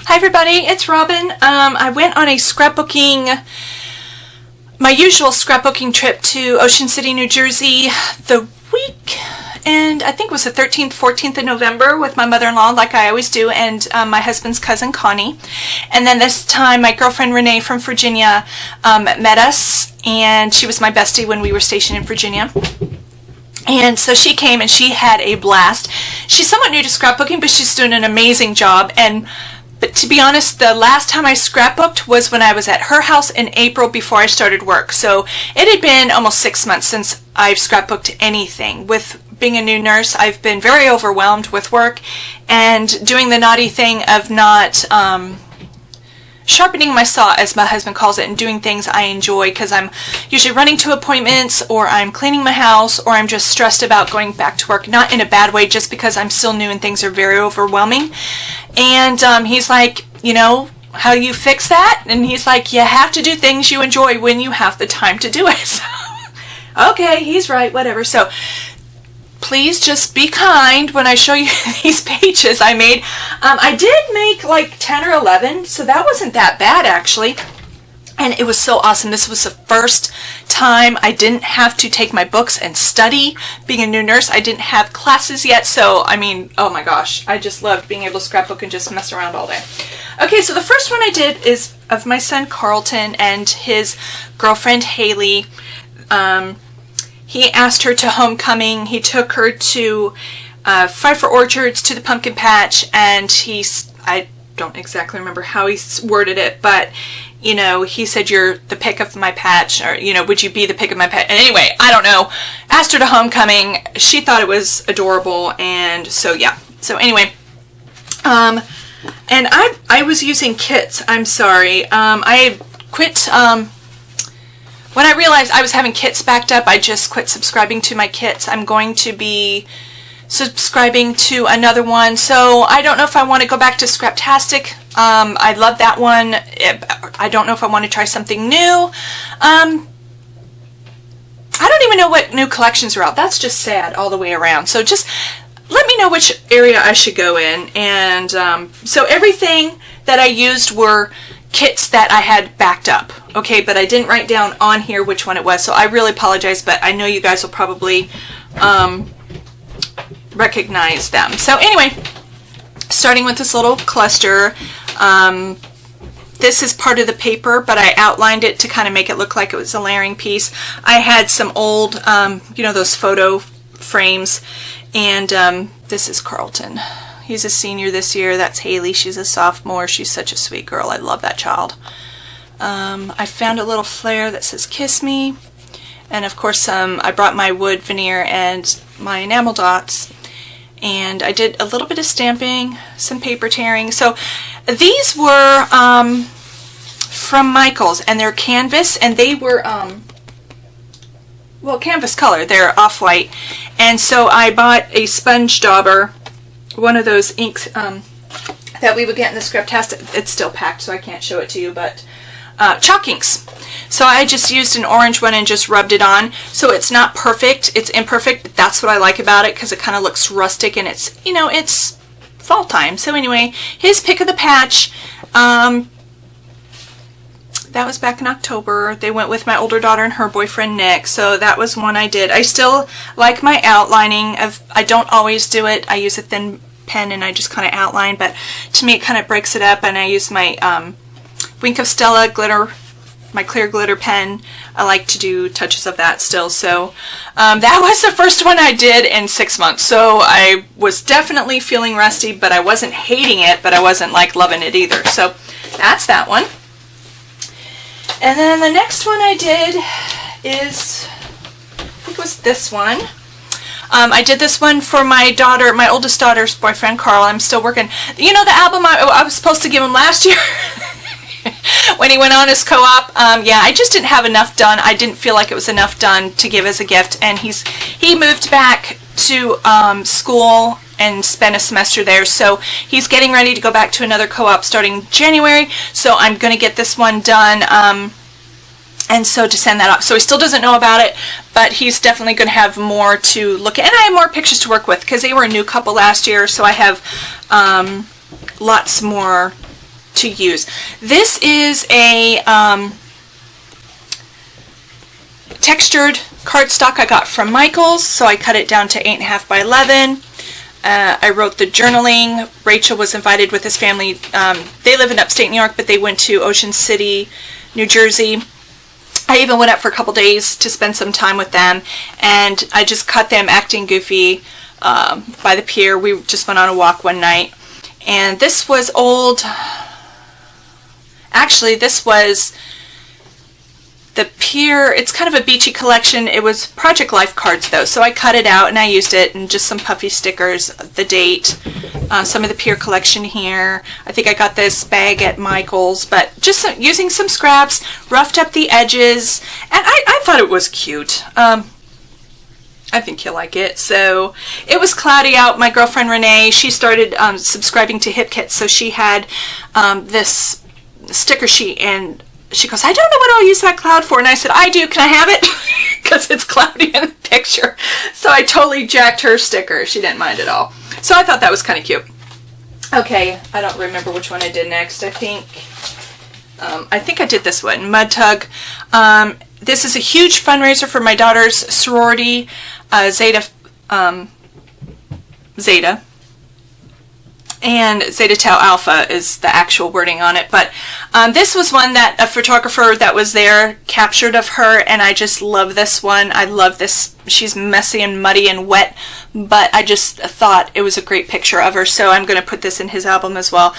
Hi everybody, it's Robin. I went on a scrapbooking, my usual scrapbooking trip to Ocean City, New Jersey the week, and I think it was the 13th, 14th of November with my mother-in-law, like I always do, and my husband's cousin Connie. And then this time my girlfriend Renee from Virginia met us, and she was my bestie when we were stationed in Virginia. And so she came and she had a blast. She's somewhat new to scrapbooking, but she's doing an amazing job. But to be honest, the last time I scrapbooked was when I was at her house in April before I started work. So it had been almost 6 months since I've scrapbooked anything. With being a new nurse, I've been very overwhelmed with work and doing the naughty thing of not sharpening my saw, as my husband calls it, and doing things I enjoy, because I'm usually running to appointments, or I'm cleaning my house, or I'm just stressed about going back to work. Not in a bad way, just because I'm still new and things are very overwhelming. And he's like, you know, how do you fix that? And he's like, you have to do things you enjoy when you have the time to do it. So, okay, he's right, whatever. So please just be kind when I show you these pages I made. I did make like 10 or 11, so that wasn't that bad actually. And it was so awesome. This was the first time I didn't have to take my books and study. Being a new nurse, I didn't have classes yet, so I mean, oh my gosh, I just loved being able to scrapbook and just mess around all day. Okay, so the first one I did is of my son Carlton and his girlfriend Haley. He asked her to homecoming. He took her to Pfeiffer Orchards, to the pumpkin patch, and I don't exactly remember how he worded it, but you know, he said, you're the pick of my patch, or, you know, would you be the pick of my patch? And anyway, I don't know. Asked her to homecoming. She thought it was adorable, and so yeah. So anyway, and I was using kits. I'm sorry. I quit, when I realized I was having kits backed up, I just quit subscribing to my kits. I'm going to be subscribing to another one, so I don't know if I want to go back to Scraptastic. I love that one. I don't know if I want to try something new. I don't even know what new collections are out. That's just sad all the way around. So just let me know which area I should go in. And so everything that I used were kits that I had backed up. Okay, but I didn't write down on here which one it was, so I really apologize, but I know you guys will probably recognize them. So anyway, starting with this little cluster, this is part of the paper, but I outlined it to kind of make it look like it was a layering piece. I had some old, you know, those photo frames, and this is Carlton. He's a senior this year. That's Haley. She's a sophomore. She's such a sweet girl. I love that child. I found a little flare that says "Kiss Me," and of course I brought my wood veneer and my enamel dots, and I did a little bit of stamping, some paper tearing. So these were from Michael's, and they're canvas, and they were well, canvas color. They're off-white, and so I bought a sponge dauber, one of those inks that we would get in the Scraptastic. It's still packed, so I can't show it to you, but chalk inks. So I just used an orange one and just rubbed it on. So it's not perfect, it's imperfect, but that's what I like about it, because it kind of looks rustic, and it's, you know, it's fall time. So anyway, his pick of the patch, that was back in October. They went with my older daughter and her boyfriend Nick, so that was one I did. I still like my outlining. I don't always do it. I use a thin pen and I just kind of outline, but to me it kind of breaks it up, and I use my Wink of Stella glitter, my clear glitter pen. I like to do touches of that still. So that was the first one I did in 6 months. So I was definitely feeling rusty, but I wasn't hating it, but I wasn't like loving it either. So that's that one. And then the next one I did is, I think it was this one. I did this one for my daughter, my oldest daughter's boyfriend, Carl. I'm still working. You know the album I was supposed to give him last year? When he went on his co-op, yeah, I just didn't have enough done. I didn't feel like it was enough done to give as a gift, and he moved back to school and spent a semester there, so he's getting ready to go back to another co-op starting January, so I'm going to get this one done, and so to send that off. So he still doesn't know about it, but he's definitely going to have more to look at, and I have more pictures to work with, because they were a new couple last year, so I have lots more to use. This is a textured cardstock I got from Michaels, so I cut it down to 8.5 by 11. I wrote the journaling. Rachel was invited with his family. They live in upstate New York, but they went to Ocean City, New Jersey. I even went up for a couple days to spend some time with them, and I just cut them acting goofy by the pier. We just went on a walk one night, and this was old. Actually, this was the pier. It's kind of a beachy collection. It was Project Life cards though, so I cut it out and I used it, and just some puffy stickers, the date, some of the pier collection here. I think I got this bag at Michael's, but just using some scraps, roughed up the edges, and I thought it was cute. I think you'll like it. So it was cloudy out. My girlfriend Renee, she started subscribing to HipKit, so she had this sticker sheet, and she goes, I don't know what I'll use that cloud for. And I said, I do. Can I have it? Because it's cloudy in the picture. So I totally jacked her sticker. She didn't mind at all. So I thought that was kind of cute. Okay, I don't remember which one I did next. I think I did this one, Mud Tug. This is a huge fundraiser for my daughter's sorority, Zeta. And Zeta Tau Alpha is the actual wording on it. But this was one that a photographer that was there captured of her, and I just love this one. I love this. She's messy and muddy and wet, but I just thought it was a great picture of her, so I'm going to put this in his album as well.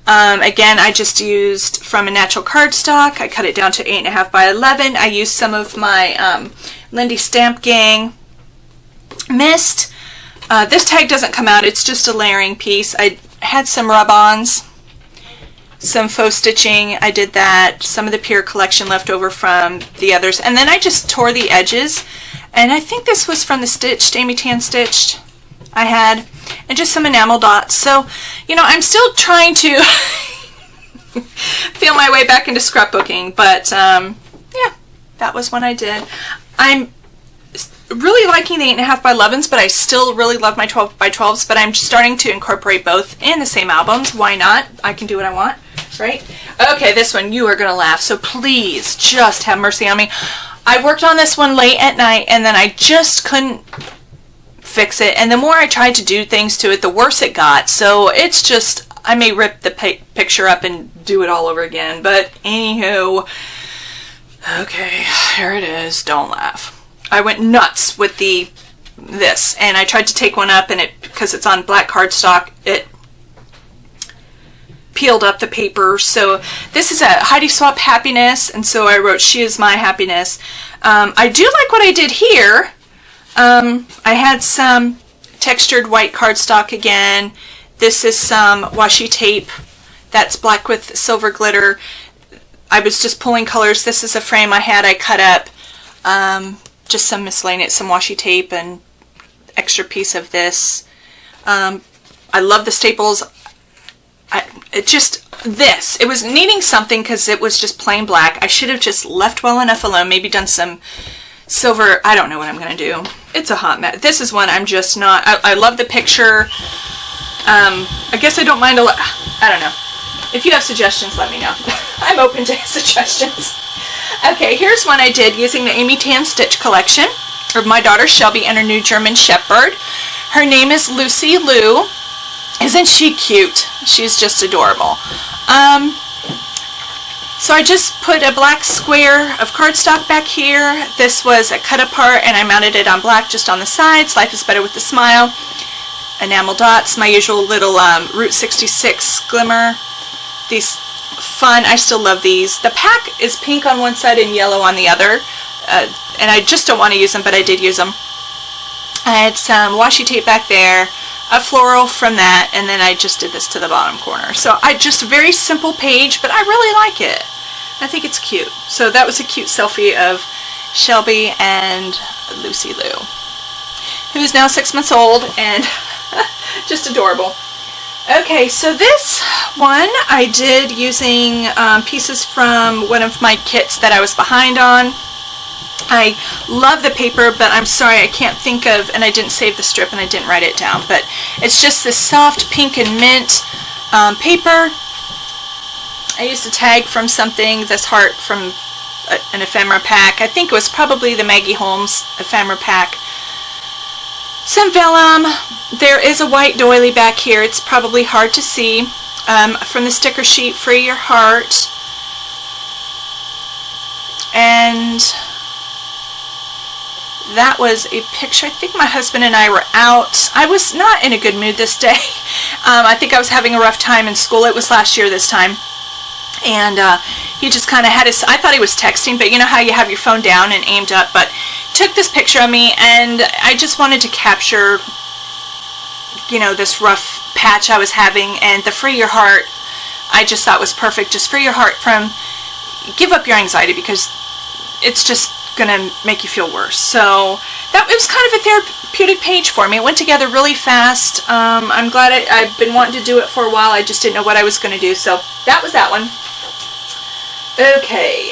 Again, I just used from a natural cardstock. I cut it down to 8.5 by 11. I used some of my Lindy Stamp Gang mist. This tag doesn't come out, it's just a layering piece. I had some rub-ons, some faux stitching, I did that, some of the Pier collection left over from the others, and then I just tore the edges, and I think this was from the Stitched, Amy Tan Stitched I had, and just some enamel dots. So, you know, I'm still trying to feel my way back into scrapbooking, but yeah, that was one I did. I'm really liking the 8.5 by 11s, but I still really love my 12 by 12s, but I'm starting to incorporate both in the same albums. Why not? I can do what I want, right? Okay, this one, you are going to laugh, so please just have mercy on me. I worked on this one late at night, and then I just couldn't fix it, and the more I tried to do things to it, the worse it got. So it's just, I may rip the picture up and do it all over again, but anywho, okay, here it is. Don't laugh. I went nuts with this, and I tried to take one up, and because it's on black cardstock, it peeled up the paper. So this is a Heidi Swapp Happiness, and so I wrote, she is my happiness. I do like what I did here. I had some textured white cardstock again. This is some washi tape that's black with silver glitter. I was just pulling colors. This is a frame I had, I cut up. Just some miscellaneous, some washi tape and extra piece of this. I love the staples. It was needing something because it was just plain black. I should have just left well enough alone, maybe done some silver. I don't know what I'm going to do. It's a hot mess. This is one I'm just not, I love the picture. I guess I don't mind a lot. I don't know. If you have suggestions, let me know. I'm open to suggestions. Okay, here's one I did using the Amy Tan Stitch collection of my daughter Shelby and her new German Shepherd. Her name is Lucy Lou. Isn't she cute? She's just adorable. So I just put a black square of cardstock back here. This was a cut apart, and I mounted it on black just on the sides. Life is better with a smile. Enamel dots, my usual little Route 66 glimmer. These fun, I still love these. The pack is pink on one side and yellow on the other, and I just don't want to use them, but I did use them. I had some washi tape back there, a floral from that, and then I just did this to the bottom corner. So just a very simple page, but I really like it. I think it's cute. So that was a cute selfie of Shelby and Lucy Lou, who is now 6 months old and just adorable. Okay, so this one I did using pieces from one of my kits that I was behind on. I love the paper, but I'm sorry I can't think of, and I didn't save the strip and I didn't write it down, but it's just this soft pink and mint paper. I used a tag from something, this heart from an ephemera pack. I think it was probably the Maggie Holmes ephemera pack. Some vellum. There is a white doily back here. It's probably hard to see. From the sticker sheet, Free Your Heart. And that was a picture. I think my husband and I were out. I was not in a good mood this day. I think I was having a rough time in school. It was last year this time. And he just kind of had his, I thought he was texting, but you know how you have your phone down and aimed up, but took this picture of me, and I just wanted to capture, you know, this rough patch I was having, and the Free Your Heart, I just thought was perfect. Just free your heart from, give up your anxiety, because it's just gonna make you feel worse. So that, it was kind of a therapeutic page for me. It went together really fast. I'm glad I've been wanting to do it for a while. I just didn't know what I was going to do. So that was that one. Okay,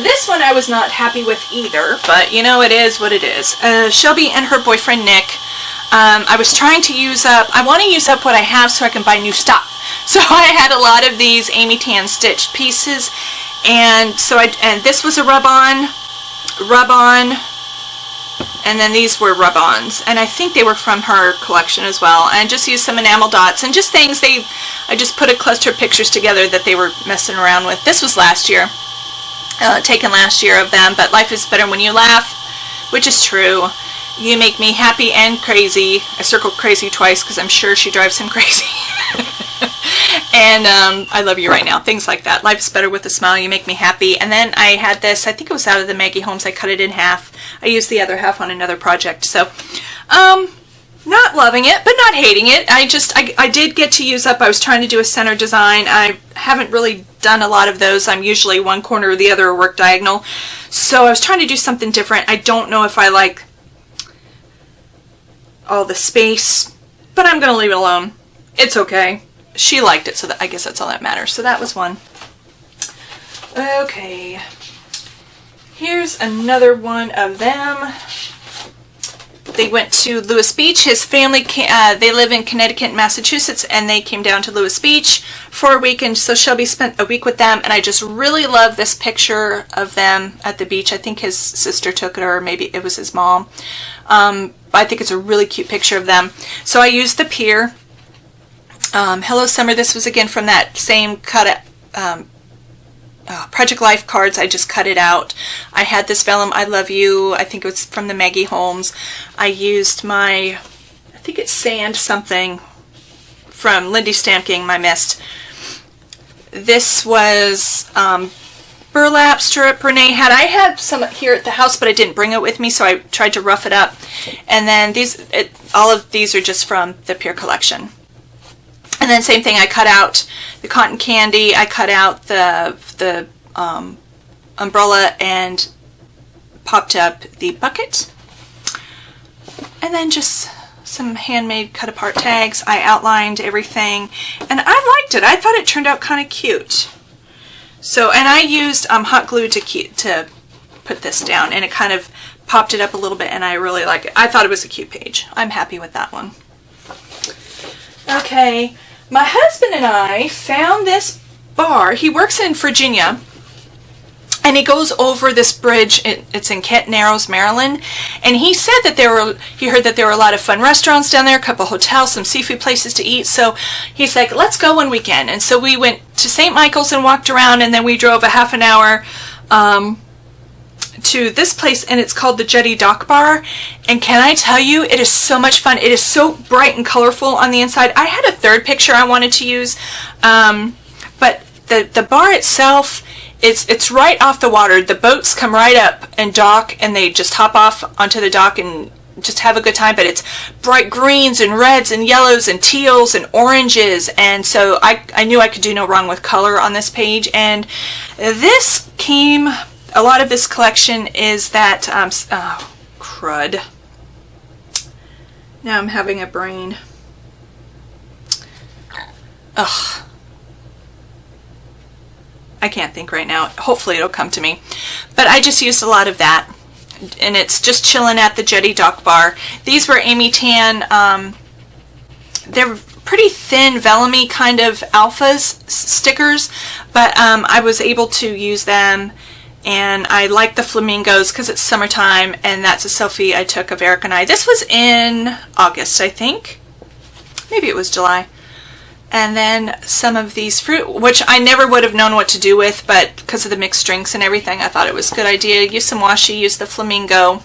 this one I was not happy with either, but you know, it is what it is. Shelby and her boyfriend Nick. I was trying to use up, I want to use up what I have so I can buy new stuff. So I had a lot of these Amy Tan stitched pieces, and so and this was a rub-on, and then these were rub-ons, and I think they were from her collection as well. And just used some enamel dots and just things I just put a cluster of pictures together that they were messing around with. This was last year, taken last year of them, but life is better when you laugh, which is true. You make me happy and crazy. I circled crazy twice because I'm sure she drives him crazy. And I love you right now. Things like that. Life is better with a smile. You make me happy. And then I had this. I think it was out of the Maggie Holmes. I cut it in half. I used the other half on another project. So, not loving it, but not hating it. I did get to use up. I was trying to do a center design. I haven't really done a lot of those. I'm usually one corner or the other, or work diagonal. So I was trying to do something different. I don't know if I like all the space, but I'm going to leave it alone. It's okay. She liked it, so I guess that's all that matters. So that was one. Okay. Here's another one of them. They went to Lewis Beach. His family, they live in Connecticut and Massachusetts, and they came down to Lewis Beach for a week, and so Shelby spent a week with them, and I just really love this picture of them at the beach. I think his sister took it, or maybe it was his mom. I think it's a really cute picture of them. So I used the pier. Hello Summer, this was again from that same Project Life cards. I just cut it out. I had this vellum, I Love You. I think it was from the Maggie Holmes. I used my, I think it's Sand something from Lindy Stamking, my mist. This was burlap strip Renee had. I had some here at the house, but I didn't bring it with me, so I tried to rough it up. And then these, all of these are just from the Pier collection. And then same thing, I cut out the cotton candy, I cut out the umbrella and popped up the bucket. And then just some handmade cut apart tags. I outlined everything, and I liked it. I thought it turned out kind of cute. So, and I used hot glue to put this down, and it kind of popped it up a little bit, and I really like it. I thought it was a cute page. I'm happy with that one. Okay. My husband and I found this bar. He works in Virginia, and he goes over this bridge. It's in Kent Narrows, Maryland, and he said that he heard that there were a lot of fun restaurants down there, a couple hotels, some seafood places to eat. So he's like, let's go one weekend. And so we went to St. Michael's and walked around, and then we drove a half an hour to this place, and it's called the Jetty Dock Bar. And can I tell you, it is so much fun. It is so bright and colorful on the inside. I had a third picture I wanted to use, but the bar itself, it's right off the water. The boats come right up and dock, and they just hop off onto the dock and just have a good time. But it's bright greens and reds and yellows and teals and oranges, and so I knew I could do no wrong with color on this page. And this came, a lot of this collection is that, oh, crud. Now I'm having a brain. Ugh. I can't think right now. Hopefully it'll come to me. But I just used a lot of that. And it's just chilling at the Jetty Dock Bar. These were Amy Tan. They're pretty thin vellum-y kind of Alphas stickers, but I was able to use them, and I like the flamingos because it's summertime, and that's a selfie I took of Eric and I. This was in August, I think. Maybe it was July. And then some of these fruit, which I never would have known what to do with, but because of the mixed drinks and everything, I thought it was a good idea. Use some washi, use the flamingo.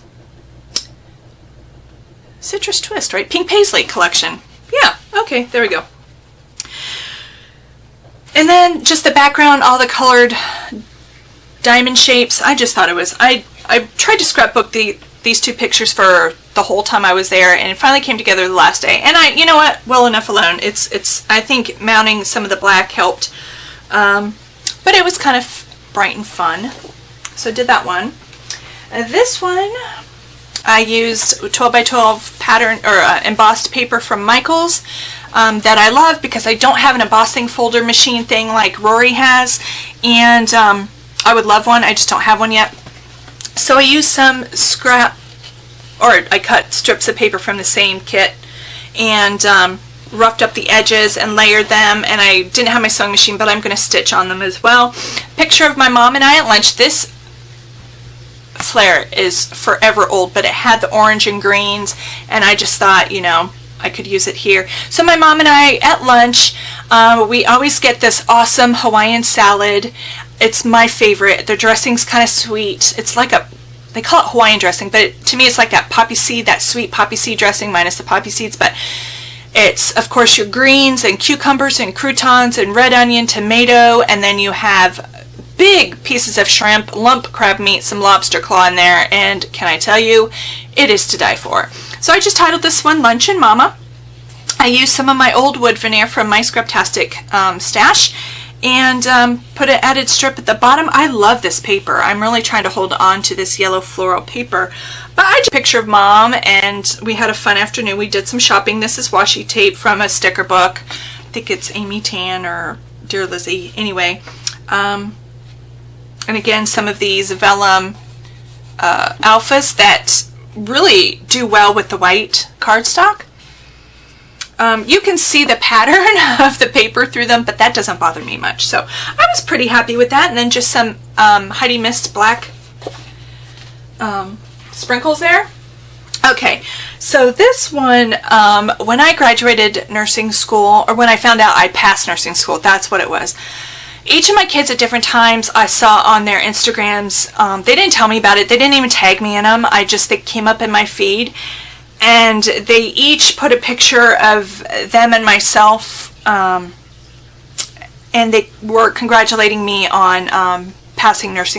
Citrus Twist, right? Pink Paisley collection. Yeah, okay, there we go. And then just the background, all the colored diamond shapes. I just thought it was, I tried to scrapbook these two pictures for the whole time I was there, and it finally came together the last day. And you know what, well enough alone. I think mounting some of the black helped, but it was kind of bright and fun. So I did that one. This one, I used 12 by 12 pattern or embossed paper from Michaels that I love because I don't have an embossing folder machine thing like Rory has, and I would love one. I just don't have one yet. So I used some scrap, or I cut strips of paper from the same kit and roughed up the edges and layered them, and I didn't have my sewing machine, but I'm going to stitch on them as well. Picture of my mom and I at lunch. This flare is forever old, but it had the orange and greens, and I just thought, you know, I could use it here. So my mom and I at lunch, we always get this awesome Hawaiian salad. It's my favorite. The dressing's kind of sweet. It's like they call it Hawaiian dressing, but to me it's like that poppy seed, that sweet poppy seed dressing minus the poppy seeds. But it's, of course, your greens and cucumbers and croutons and red onion, tomato, and then you have big pieces of shrimp, lump crab meat, some lobster claw in there, and can I tell you, it is to die for. So I just titled this one Luncheon Mama. I used some of my old wood veneer from my Scraptastic stash, and put an added strip at the bottom. I love this paper. I'm really trying to hold on to this yellow floral paper. But I took a picture of Mom, and we had a fun afternoon. We did some shopping. This is washi tape from a sticker book. I think it's Amy Tan or Dear Lizzie. Anyway, and again, some of these vellum alphas that really do well with the white cardstock. You can see the pattern of the paper through them, but that doesn't bother me much. So I was pretty happy with that. And then just some Heidi Mist black sprinkles there. Okay, so this one, when I graduated nursing school, or when I found out I passed nursing school, that's what it was. Each of my kids at different times I saw on their Instagrams, they didn't tell me about it. They didn't even tag me in them. They came up in my feed. And they each put a picture of them and myself, and they were congratulating me on passing nursing